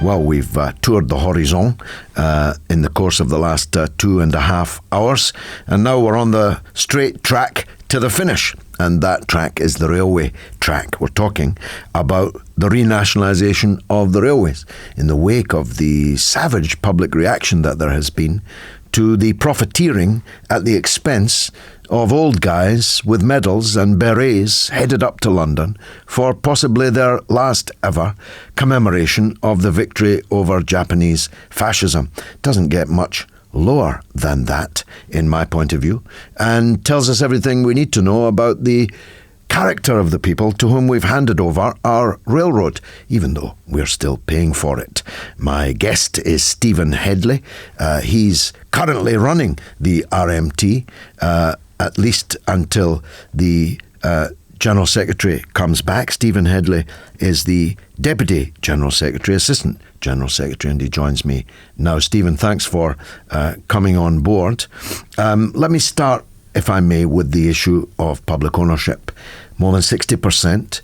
Well, we've toured the horizon in the course of the last 2.5 hours, and now we're on the straight track to the finish. And that track is the railway track. We're talking about the renationalisation of the railways in the wake of the savage public reaction that there has been to the profiteering at the expense of old guys with medals and berets headed up to London for possibly their last ever commemoration of the victory over Japanese fascism. Doesn't get much lower than that, in my point of view, and tells us everything we need to know about the character of the people to whom we've handed over our railroad, even though we're still paying for it. My guest is Stephen Hedley. He's currently running the RMT, at least until the General Secretary comes back. Stephen Hedley is the Deputy General Secretary, Assistant General Secretary, and he joins me now. Stephen, thanks for coming on board. Let me start, if I may, with the issue of public ownership. More than 60%,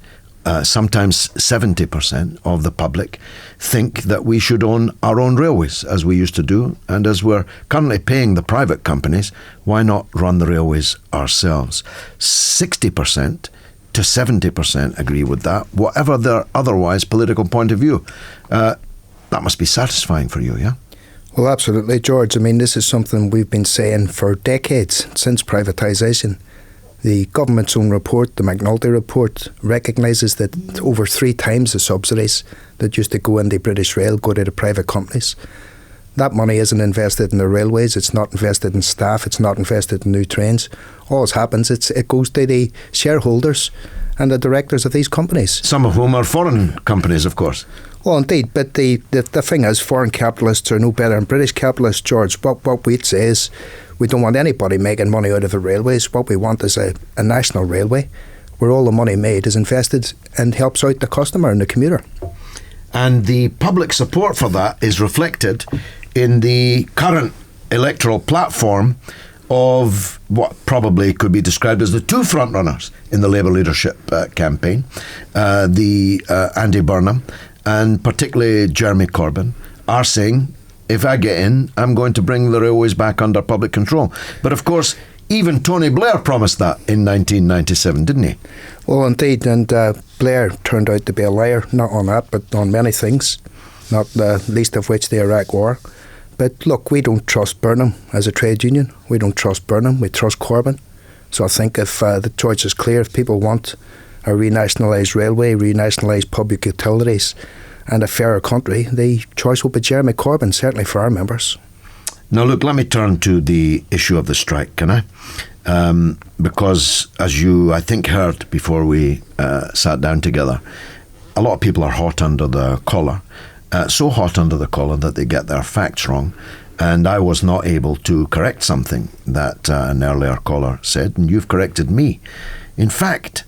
sometimes 70% of the public think that we should own our own railways, as we used to do. And as we're currently paying the private companies, why not run the railways ourselves? 60% to 70% agree with that, whatever their otherwise political point of view. That must be satisfying for you, yeah? Well, absolutely, George. I mean, this is something we've been saying for decades, since privatisation. The government's own report, the McNulty report, recognises that over 3 times the subsidies that used to go into British Rail go to the private companies. That money isn't invested in the railways, it's not invested in staff, it's not invested in new trains. All that happens, it goes to the shareholders and the directors of these companies. Some of whom are foreign companies, of course. Well, indeed, but the thing is, foreign capitalists are no better than British capitalists, George. What we'd say is, we don't want anybody making money out of the railways. What we want is a national railway where all the money made is invested and helps out the customer and the commuter. And the public support for that is reflected in the current electoral platform of what probably could be described as the 2 frontrunners in the Labour leadership campaign, Andy Burnham and particularly Jeremy Corbyn, are saying, if I get in, I'm going to bring the railways back under public control. But of course, even Tony Blair promised that in 1997, didn't he? Well, indeed, and Blair turned out to be a liar, not on that, but on many things, not the least of which the Iraq War. But look, we don't trust Burnham as a trade union. We don't trust Burnham, we trust Corbyn. So I think if the choice is clear, if people want a renationalised railway, renationalised public utilities and a fairer country, the choice will be Jeremy Corbyn, certainly for our members. Now look, let me turn to the issue of the strike, can I? Because as you, I think, heard before we sat down together, a lot of people are hot under the collar, so hot under the collar that they get their facts wrong. And I was not able to correct something that an earlier caller said, and you've corrected me. In fact,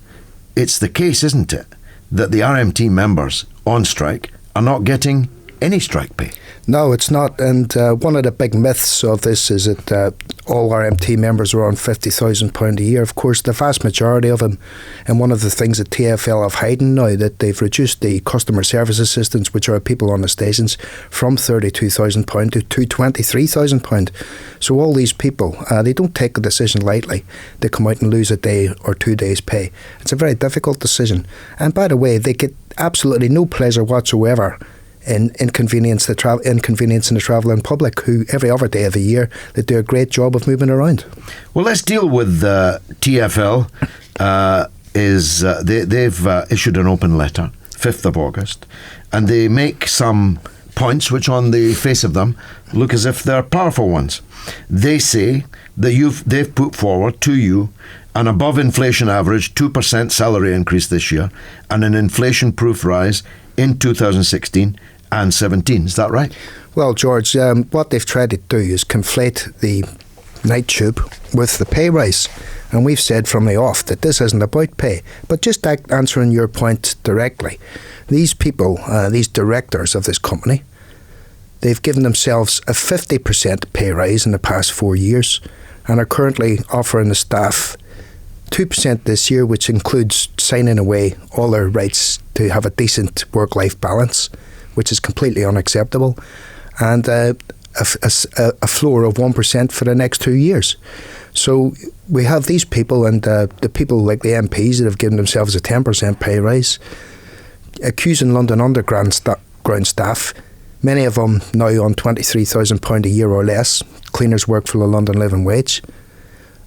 it's the case, isn't it, that the RMT members on strike are not getting any strike pay? No, it's not. And one of the big myths of this is that all RMT members are on £50,000 a year. Of course, the vast majority of them, and one of the things that TfL have hiding now, that they've reduced the customer service assistants, which are people on the stations, from £32,000 to £23,000. So all these people, they don't take the decision lightly. They come out and lose a day or 2 days' pay. It's a very difficult decision. And by the way, they get absolutely no pleasure whatsoever in inconveniencing the travelling public, who every other day of the year they do a great job of moving around. Well, let's deal with TfL. They've issued an open letter, 5th of August, and they make some points which on the face of them look as if they're powerful ones. They say that they've put forward to you an above inflation average 2% salary increase this year and an inflation-proof rise in 2016 and 17. Is that right? Well, George, what they've tried to do is conflate the night tube with the pay rise. And we've said from the off that this isn't about pay. But just answering your point directly, these people, these directors of this company, they've given themselves a 50% pay rise in the past 4 years and are currently offering the staff 2% this year, which includes signing away all their rights to have a decent work-life balance. which is completely unacceptable, and a floor of 1% for the next 2 years. So we have these people, and the people like the MPs that have given themselves a 10% pay rise, accusing London Underground staff, many of them now on £23,000 a year or less, cleaners work for the London living wage,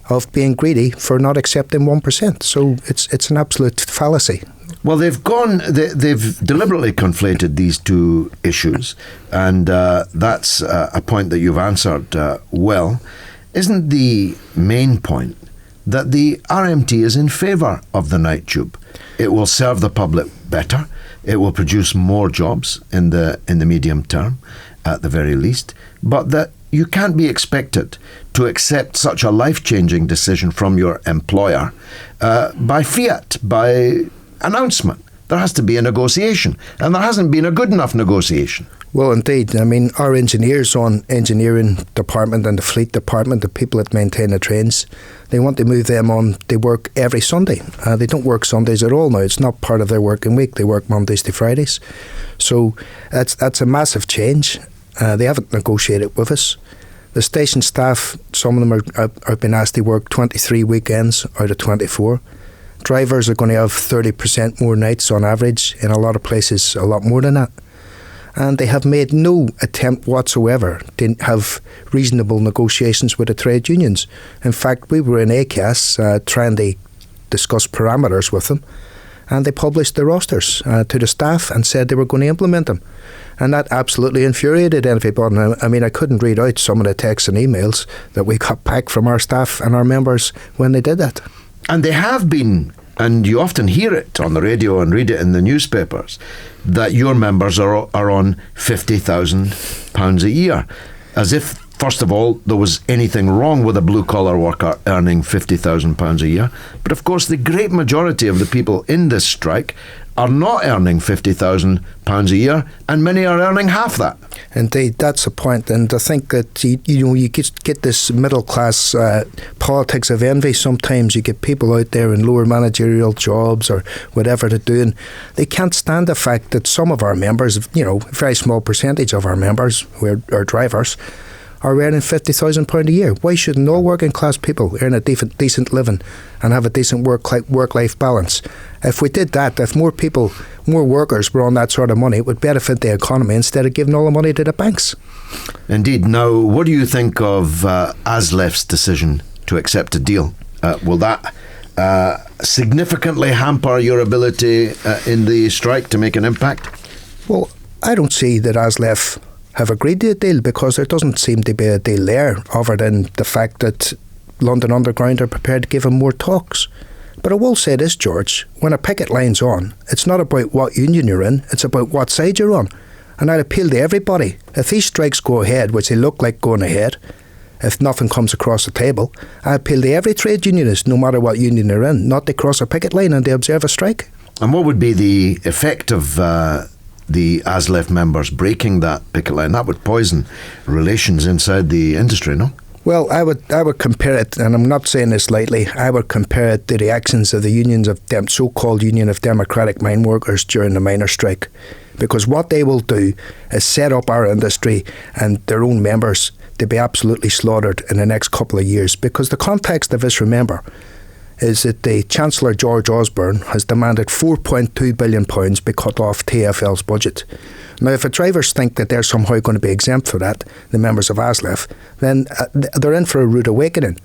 of being greedy for not accepting 1%. So it's an absolute fallacy. Well, they've deliberately conflated these two issues, and that's a point that you've answered well. Isn't the main point that the RMT is in favour of the night tube? It will serve the public better. It will produce more jobs in the medium term, at the very least. But that you can't be expected to accept such a life-changing decision from your employer by fiat, by announcement. There has to be a negotiation, and there hasn't been a good enough negotiation. Well, indeed. I mean, our engineers on engineering department and the fleet department, the people that maintain the trains, they want to move them on. They work every Sunday. They don't work Sundays at all now. It's not part of their working week. They work Mondays to Fridays. So that's a massive change. They haven't negotiated with us. The station staff, some of them are being asked to work 23 weekends out of 24. Drivers are going to have 30% more nights on average. In a lot of places, a lot more than that. And they have made no attempt whatsoever to have reasonable negotiations with the trade unions. In fact, we were in ACAS trying to discuss parameters with them, and they published the rosters to the staff and said they were going to implement them. And that absolutely infuriated everybody. I mean, I couldn't read out some of the texts and emails that we got back from our staff and our members when they did that. And they have been, and you often hear it on the radio and read it in the newspapers, that your members are on £50,000 a year. As if, first of all, there was anything wrong with a blue-collar worker earning £50,000 a year. But of course, the great majority of the people in this strike are not earning £50,000 a year, and many are earning half that. Indeed, that's the point. And I think that you get this middle class politics of envy. Sometimes you get people out there in lower managerial jobs or whatever they're doing. They can't stand the fact that some of our members, a very small percentage of our members who are drivers, are earning £50,000 a year. Why shouldn't all working class people earn a decent living and have a decent work-life balance? If we did that, if more workers were on that sort of money, it would benefit the economy instead of giving all the money to the banks. Indeed. Now, what do you think of ASLEF's decision to accept a deal? Will that significantly hamper your ability in the strike to make an impact? Well, I don't see that ASLEF have agreed to a deal, because there doesn't seem to be a deal there, other than the fact that London Underground are prepared to give them more talks. But I will say this, George, when a picket line's on, it's not about what union you're in, it's about what side you're on. And I'd appeal to everybody. If these strikes go ahead, which they look like going ahead, if nothing comes across the table, I appeal to every trade unionist, no matter what union they're in, not to cross a picket line and to observe a strike. And what would be the effect of the ASLEF members breaking that picket line? That would poison relations inside the industry, no? Well, I would compare it, and I'm not saying this lightly, I would compare it to the actions of the unions of them so-called Union of Democratic Mine Workers during the miners' strike. Because what they will do is set up our industry and their own members to be absolutely slaughtered in the next couple of years. Because the context of this, remember, is that the Chancellor George Osborne has demanded £4.2 billion be cut off TfL's budget. Now, if the drivers think that they're somehow going to be exempt for that, the members of ASLEF, then they're in for a rude awakening.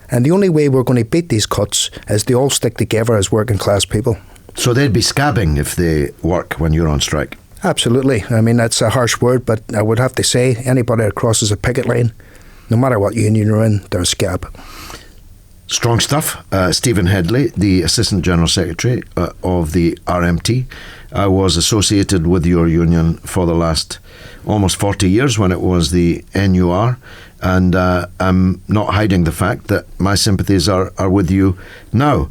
And the only way we're going to beat these cuts is they all stick together as working class people. So they'd be scabbing if they work when you're on strike? Absolutely. I mean, that's a harsh word, but I would have to say anybody that crosses a picket line, no matter what union you're in, they're a scab. Strong stuff. Stephen Hedley, the Assistant General Secretary of the RMT. I was associated with your union for the last almost 40 years when it was the NUR, and I'm not hiding the fact that my sympathies are with you now,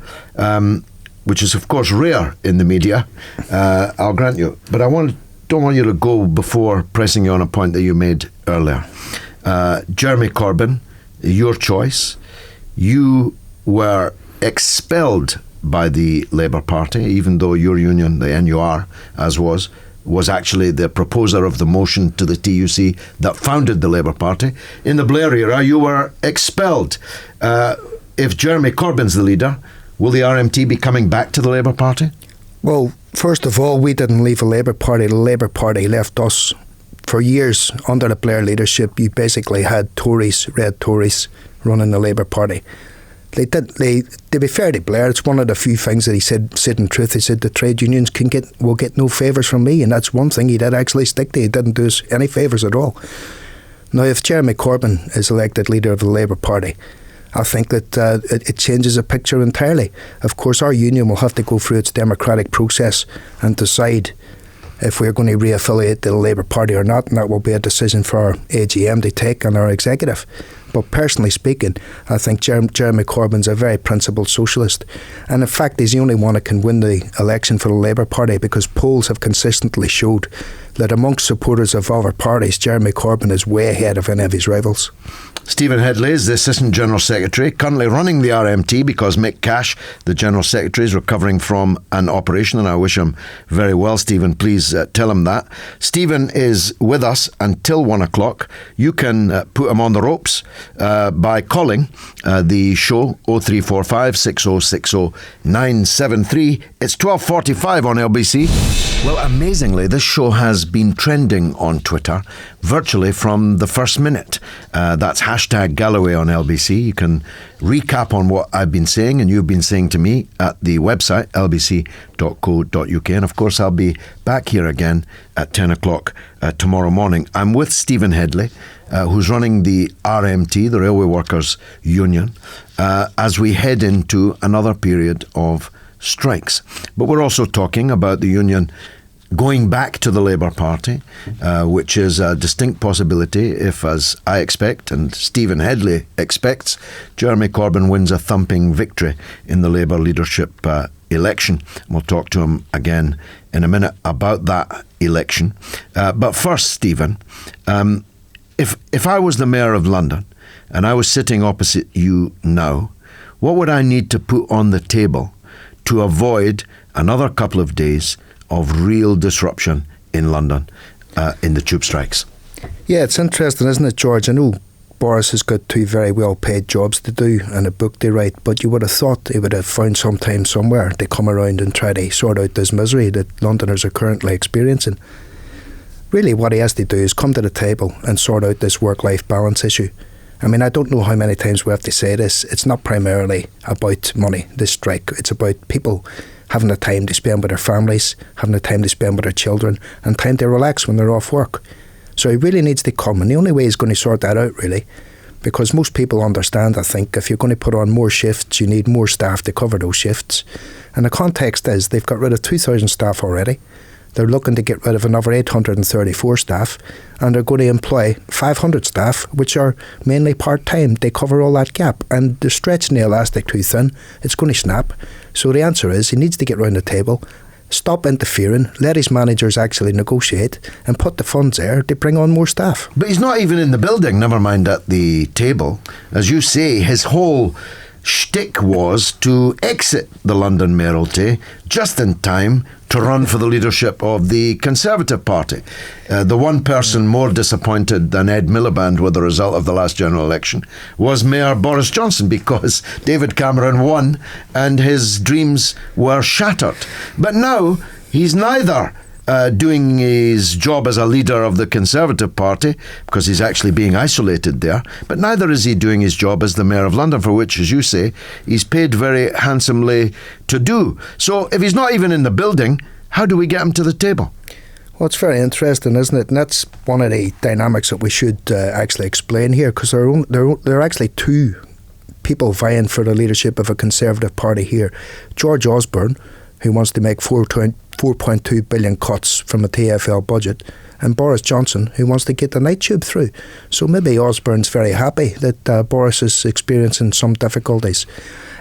which is of course rare in the media, I'll grant you. But don't want you to go before pressing you on a point that you made earlier. Jeremy Corbyn, your choice. You were expelled by the Labour Party, even though your union, the NUR, as was was actually the proposer of the motion to the TUC that founded the Labour Party. In the Blair era, you were expelled. If Jeremy Corbyn's the leader, will the RMT be coming back to the Labour Party? Well, first of all, we didn't leave the Labour Party. The Labour Party left us. For years, under the Blair leadership, you basically had Tories, red Tories, running the Labour Party. To be fair to Blair, it's one of the few things that he said in truth. He said the trade unions will get no favours from me, and that's one thing he did actually stick to. He didn't do us any favours at all. Now, if Jeremy Corbyn is elected leader of the Labour Party, I think that it changes the picture entirely. Of course, our union will have to go through its democratic process and decide if we're going to re-affiliate to the Labour Party or not, and that will be a decision for our AGM to take and our executive. But personally speaking, I think Jeremy Corbyn's a very principled socialist, and in fact he's the only one that can win the election for the Labour Party, because polls have consistently showed that amongst supporters of other parties, Jeremy Corbyn is way ahead of any of his rivals. Stephen Hedley is the Assistant General Secretary, currently running the RMT because Mick Cash, the General Secretary, is recovering from an operation, and I wish him very well. Stephen, please tell him that. Stephen is with us until 1 o'clock. You can put him on the ropes by calling the show 0345 6060 973. It's 12:45 on LBC. Well, amazingly, this show has been trending on Twitter virtually from the first minute. That's hashtag Galloway on LBC. You can recap on what I've been saying and you've been saying to me at the website lbc.co.uk. And of course, I'll be back here again at 10 o'clock tomorrow morning. I'm with Stephen Hedley, who's running the RMT, the Railway Workers Union, as we head into another period of strikes. But we're also talking about the union going back to the Labour Party, which is a distinct possibility if, as I expect and Stephen Hedley expects, Jeremy Corbyn wins a thumping victory in the Labour leadership election. We'll talk to him again in a minute about that election. But first, Stephen, if I was the Mayor of London and I was sitting opposite you now, what would I need to put on the table to avoid another couple of days of real disruption in London in the tube strikes? Yeah, it's interesting, isn't it, George? I know Boris has got two very well-paid jobs to do and a book to write, but you would have thought he would have found some time somewhere to come around and try to sort out this misery that Londoners are currently experiencing. Really, what he has to do is come to the table and sort out this work-life balance issue. I mean, I don't know how many times we have to say this. It's not primarily about money, this strike. It's about people having the time to spend with their families, having the time to spend with their children, and time to relax when they're off work. So he really needs to come, and the only way he's going to sort that out, really, because most people understand, I think, if you're going to put on more shifts, you need more staff to cover those shifts. And the context is they've got rid of 2,000 staff already. They're looking to get rid of another 834 staff, and they're going to employ 500 staff, which are mainly part-time. They cover all that gap, and they're stretching the elastic too thin. It's going to snap. So the answer is he needs to get round the table, stop interfering, let his managers actually negotiate, and put the funds there to bring on more staff. But he's not even in the building, never mind at the table. As you say, his whole shtick was to exit the London mayoralty just in time to run for the leadership of the Conservative Party. The one person more disappointed than Ed Miliband with the result of the last general election was Mayor Boris Johnson, because David Cameron won and his dreams were shattered. But now he's neither doing his job as a leader of the Conservative Party, because he's actually being isolated there, but neither is he doing his job as the Mayor of London, for which, as you say, he's paid very handsomely to do. So if he's not even in the building, how do we get him to the table? Well, it's very interesting, isn't it? And that's one of the dynamics that we should actually explain here, because there are actually two people vying for the leadership of a Conservative Party here. George Osborne, who wants to make 4.2 billion cuts from the TfL budget, and Boris Johnson, who wants to get the night tube through. So maybe Osborne's very happy that Boris is experiencing some difficulties.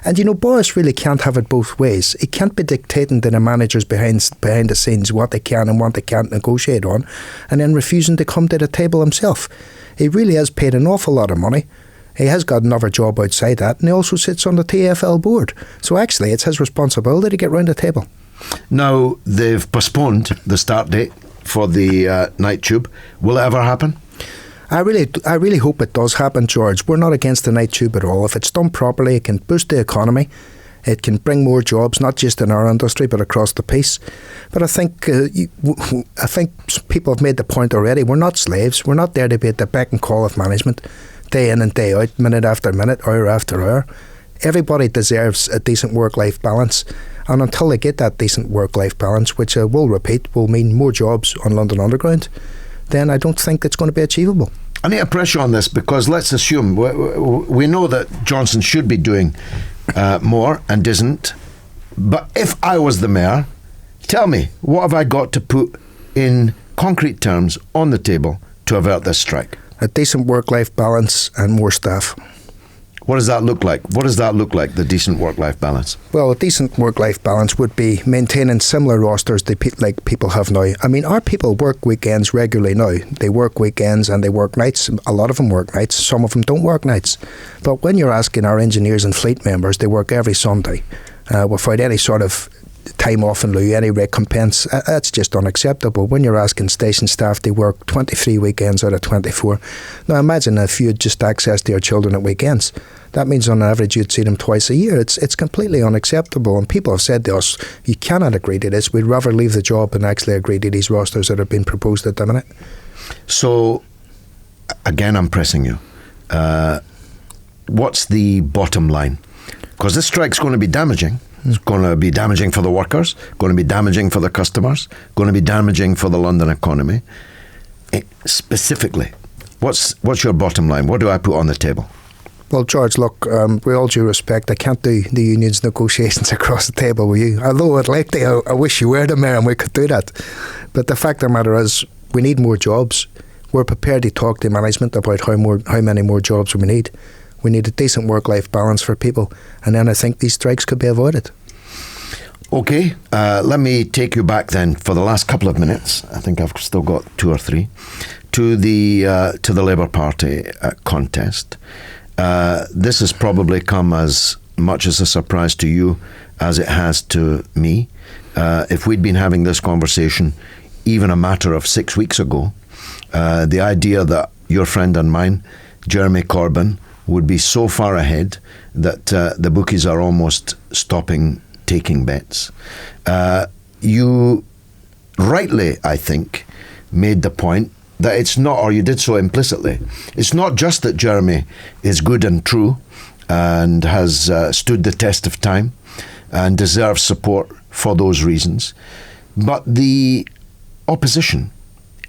And you know, Boris really can't have it both ways. He can't be dictating to the managers behind the scenes what they can and what they can't negotiate on, and then refusing to come to the table himself. He really has paid an awful lot of money. He has got another job outside that, and he also sits on the TfL board. So actually, it's his responsibility to get round the table. Now, they've postponed the start date for the night tube. Will it ever happen? I really hope it does happen, George. We're not against the night tube at all. If it's done properly, it can boost the economy. It can bring more jobs, not just in our industry, but across the piece. But I think people have made the point already. We're not slaves. We're not there to be at the beck and call of management, day in and day out, minute after minute, hour after hour. Everybody deserves a decent work-life balance. And until they get that decent work-life balance, which I will repeat, will mean more jobs on London Underground, then I don't think it's going to be achievable. I need a pressure on this, because let's assume we know that Johnson should be doing more and isn't. But if I was the mayor, tell me, what have I got to put in concrete terms on the table to avert this strike? A decent work-life balance and more staff. What does that look like? What does that look like, the decent work-life balance? Well, a decent work-life balance would be maintaining similar rosters like people have now. I mean, our people work weekends regularly now. They work weekends and they work nights. A lot of them work nights. Some of them don't work nights. But when you're asking our engineers and fleet members, they work every Sunday without any sort of time off in lieu, any recompense. That's just unacceptable. When you're asking station staff, they work 23 weekends out of 24. Now imagine if you had just access to your children at weekends. That means on average you'd see them twice a year. It's completely unacceptable, and people have said to us, you cannot agree to this. We'd rather leave the job than actually agree to these rosters that have been proposed at the minute. So, again, I'm pressing you. What's the bottom line? Because this strike's going to be damaging. It's going to be damaging for the workers, going to be damaging for the customers, going to be damaging for the London economy. Specifically, what's your bottom line? What do I put on the table? Well, George, look, with all due respect, I can't do the unions' negotiations across the table with you. Although I'd like to, I wish you were the mayor and we could do that. But the fact of the matter is, we need more jobs. We're prepared to talk to management about how many more jobs we need. We need a decent work-life balance for people, and then I think these strikes could be avoided. Okay, let me take you back then for the last couple of minutes. I think I've still got 2 or 3 to the Labour Party contest. This has probably come as much as a surprise to you as it has to me. If we'd been having this conversation even a matter of 6 weeks ago, the idea that your friend and mine, Jeremy Corbyn, would be so far ahead that the bookies are almost stopping taking bets. You rightly, I think, made the point that it's not, or you did so implicitly, it's not just that Jeremy is good and true and has stood the test of time and deserves support for those reasons, but the opposition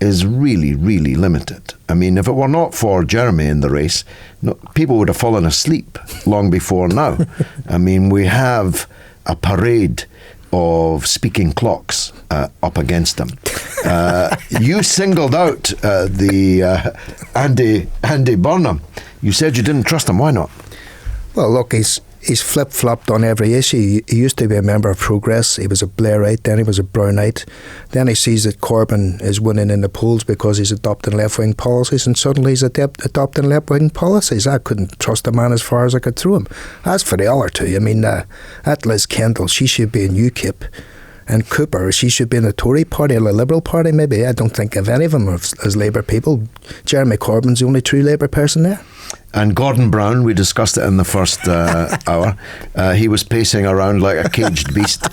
is really, really limited. I mean, if it were not for Jeremy in the race, people would have fallen asleep long before now. I mean, we have a parade of speaking clocks up against them. You singled out the Andy Burnham. You said you didn't trust him. Why not? Well, look, he's flip-flopped on every issue. He used to be a member of Progress. He was a Blairite, then he was a Brownite. Then he sees that Corbyn is winning in the polls because he's adopting left-wing policies, and suddenly he's adopting left-wing policies. I couldn't trust the man as far as I could throw him. As for the other two, I mean, that Liz Kendall, she should be in UKIP. And Cooper, she should be in the Tory party or the Liberal party, maybe. I don't think of any of them as Labour people. Jeremy Corbyn's the only true Labour person there. And Gordon Brown, we discussed it in the first hour. He was pacing around like a caged beast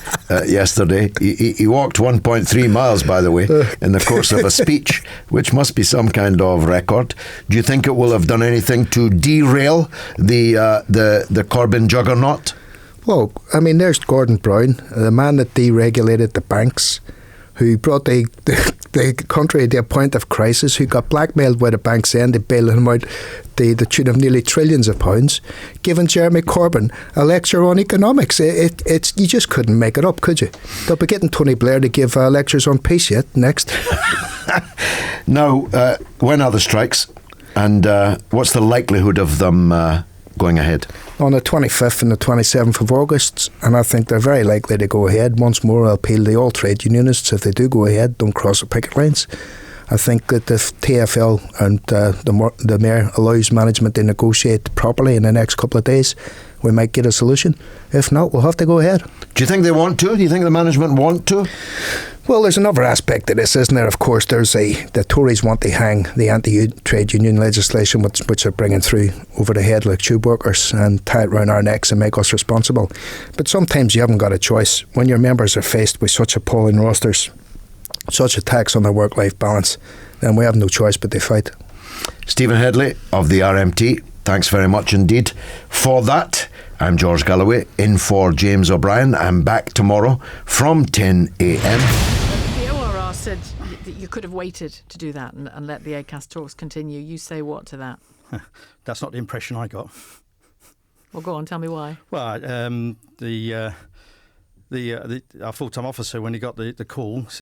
yesterday. He walked 1.3 miles, by the way, in the course of a speech, which must be some kind of record. Do you think it will have done anything to derail the Corbyn juggernaut? Well, I mean, there's Gordon Brown, the man that deregulated the banks, who brought the country to a point of crisis, who got blackmailed by the banks then to bail him out the tune of nearly trillions of pounds, giving Jeremy Corbyn a lecture on economics. It's you just couldn't make it up, could you? They'll be getting Tony Blair to give lectures on peace yet next. Now, when are the strikes, and what's the likelihood of them going ahead? On the 25th and the 27th of August, and I think they're very likely to go ahead. Once more, I'll appeal to all trade unionists, if they do go ahead, don't cross the picket lines. I think that if TfL and the Mayor allows management to negotiate properly in the next couple of days, we might get a solution. If not, we'll have to go ahead. Do you think they want to? Do you think the management want to? Well, there's another aspect to this, isn't there? Of course, the Tories want to hang the anti-trade union legislation which they're bringing through over the head like tube workers and tie it round our necks and make us responsible. But sometimes you haven't got a choice. When your members are faced with such appalling rosters, such attacks on their work-life balance, then we have no choice but to fight. Stephen Hedley of the RMT, thanks very much indeed for that. I'm George Galloway, in for James O'Brien. I'm back tomorrow from 10 a.m. The ORR said that you could have waited to do that and let the ACAS talks continue. You say what to that? That's not the impression I got. Well, go on, tell me why. Well, our full-time officer, when he got the call,